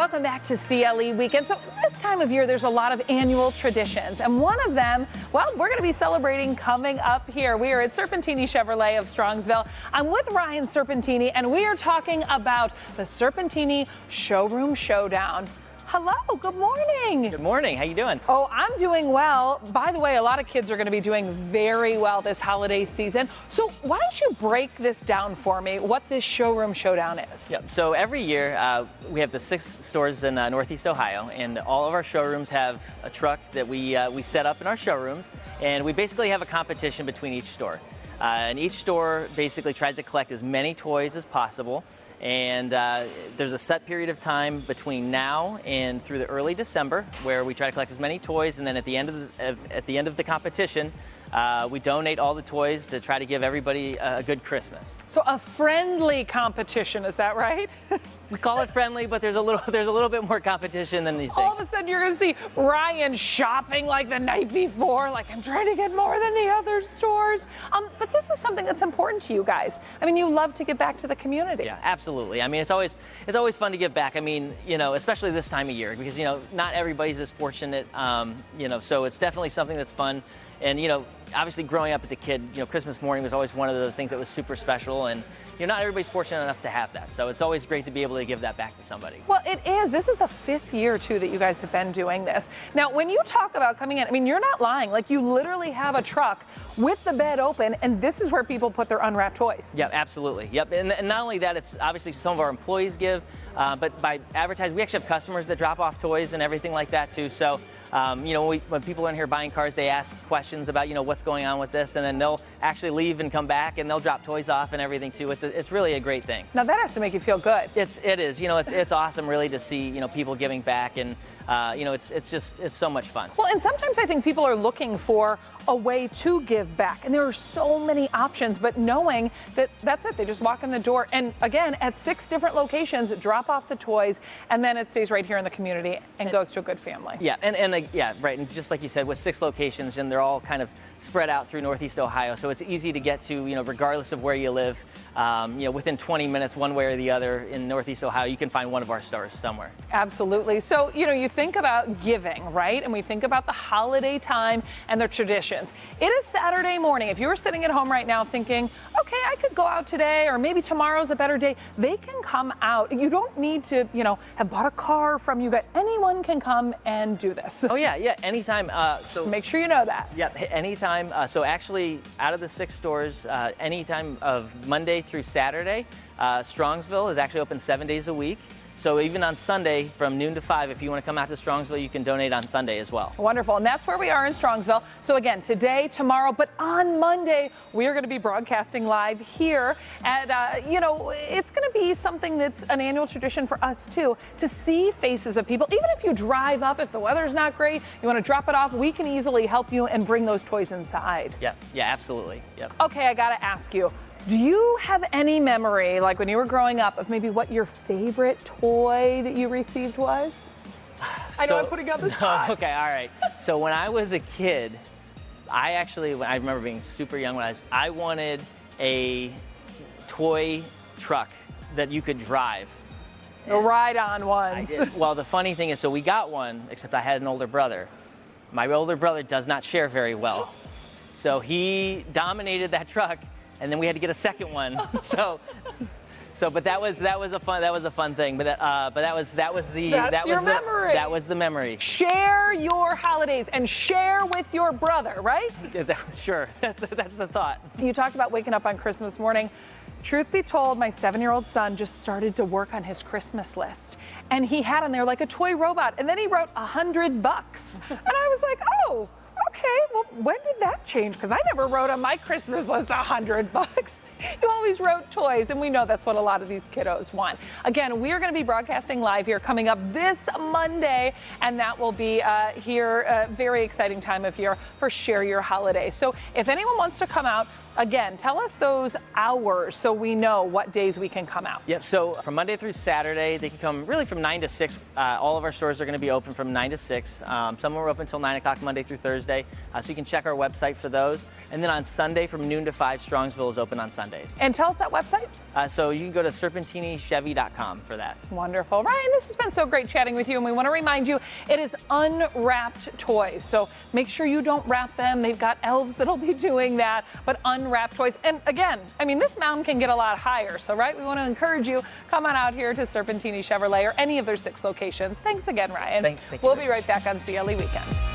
Welcome back to CLE Weekend. So this time of year, there's a lot of annual traditions. And one of them, well, we're going to be celebrating coming up here. We are at Serpentini Chevrolet of Strongsville. I'm with Ryan Serpentini, and we are talking about the Serpentini Showroom Showdown. Hello, good morning. Good morning, how you doing? Oh, I'm doing well. By the way, a lot of kids are going to be doing very well this holiday season. So why don't you break this down for me, what this Showroom Showdown is? Yep. So every year we have the 6 stores in Northeast Ohio, and all of our showrooms have a truck that we set up in our showrooms, and we basically have a competition between each store. And each store basically tries to collect as many toys as possible. And there's a set period of time between now and through the early December where we try to collect as many toys, and then at the end of the competition, we donate all the toys to try to give everybody a good Christmas. So a friendly competition, is that right? We call it friendly, but there's a little bit more competition than you think. All of a sudden you're going to see Ryan shopping like the night before, like I'm trying to get more than the other stores. But this is something that's important to you guys. I mean, you love to give back to the community. Yeah, absolutely. I mean, it's always fun to give back. I mean, you know, especially this time of year, because, you know, not everybody's as fortunate, you know, so it's definitely something that's fun. And, you know, obviously growing up as a kid, you know, Christmas morning was always one of those things that was super special, and you know, not everybody's fortunate enough to have that. So it's always great to be able to give that back to somebody. Well, it is. This is the 5th year, too, that you guys have been doing this. Now, when you talk about coming in, I mean, you're not lying. Like, you literally have a truck with the bed open, and this is where people put their unwrapped toys. Yeah, absolutely. Yep. And not only that, it's obviously some of our employees give, but by advertising, we actually have customers that drop off toys and everything like that, too. So, you know, when people are in here buying cars, they ask questions about, you know, what's going on with this, and then they'll actually leave and come back, and they'll drop toys off and everything, too. It's really a great thing. Now, that has to make you feel good. It is. You know, it's awesome, really, to see, you know, people giving back, and you know, it's so much fun. Well, and sometimes I think people are looking for a way to give back, and there are so many options, but knowing that that's it, they just walk in the door, and again, at 6 different locations, drop off the toys, and then it stays right here in the community and goes to a good family. Yeah, and yeah, right, and just like you said, with 6 locations, and they're all kind of spread out through Northeast Ohio, so it's easy to get to, you know, regardless of where you live. You know, within 20 minutes, one way or the other in Northeast Ohio, you can find one of our stores somewhere. Absolutely. So, you know, you think about giving, right? And we think about the holiday time and the traditions. It is Saturday morning. If you were sitting at home right now thinking, okay, I could go out today, or maybe tomorrow's a better day, they can come out. You don't need to, you know, have bought a car from you guys. Anyone can come and do this. Oh, yeah, anytime. So make sure you know that. Yeah, anytime. So actually, out of the 6 stores, anytime of Monday through Saturday, Strongsville is actually open 7 days a week. So even on Sunday from noon to 5, if you want to come out to Strongsville, you can donate on Sunday as well. Wonderful. And that's where we are in Strongsville. So again, today, tomorrow, but on Monday, we are going to be broadcasting live here. And, you know, it's going to be something that's an annual tradition for us, too, to see faces of people. Even if you drive up, if the weather's not great, you want to drop it off, we can easily help you and bring those toys inside. Yeah, absolutely. Yep. Okay, I got to ask you. Do you have any memory, like when you were growing up, of maybe what your favorite toy that you received was? I know I'm putting you on the spot. Okay, all right. So when I was a kid, I remember being super young when I wanted a toy truck that you could drive. The ride-on ones. Well, the funny thing is, so we got one, except I had an older brother. My older brother does not share very well. So he dominated that truck, and then we had to get a second one. But that was a fun thing. But that was the memory. Share your holidays and share with your brother, right? Sure, that's the thought. You talked about waking up on Christmas morning. Truth be told, my 7-year-old son just started to work on his Christmas list, and he had on there like a toy robot, and then he wrote $100, and I was like, oh. Okay, well, when did that change? Because I never wrote on my Christmas list $100. You always wrote toys, and we know that's what a lot of these kiddos want. Again, we are going to be broadcasting live here coming up this Monday, and that will be here, a very exciting time of year for Share Your Holiday. So if anyone wants to come out, again, tell us those hours so we know what days we can come out. Yep, so from Monday through Saturday, they can come really from 9 to 6. All of our stores are going to be open from 9 to 6. Some are open until 9 o'clock Monday through Thursday, so you can check our website for those. And then on Sunday from noon to 5, Strongsville is open on Sunday. Sundays. And tell us that website. So you can go to serpentinishevy.com for that. Wonderful. Ryan, this has been so great chatting with you, and we want to remind you it is unwrapped toys. So make sure you don't wrap them. They've got elves that'll be doing that, but unwrapped toys. And again, I mean, this mountain can get a lot higher. So, right, we want to encourage you, come on out here to Serpentini Chevrolet or any of their 6 locations. Thanks again, Ryan. Thank you We'll very be right back on CLE Weekend.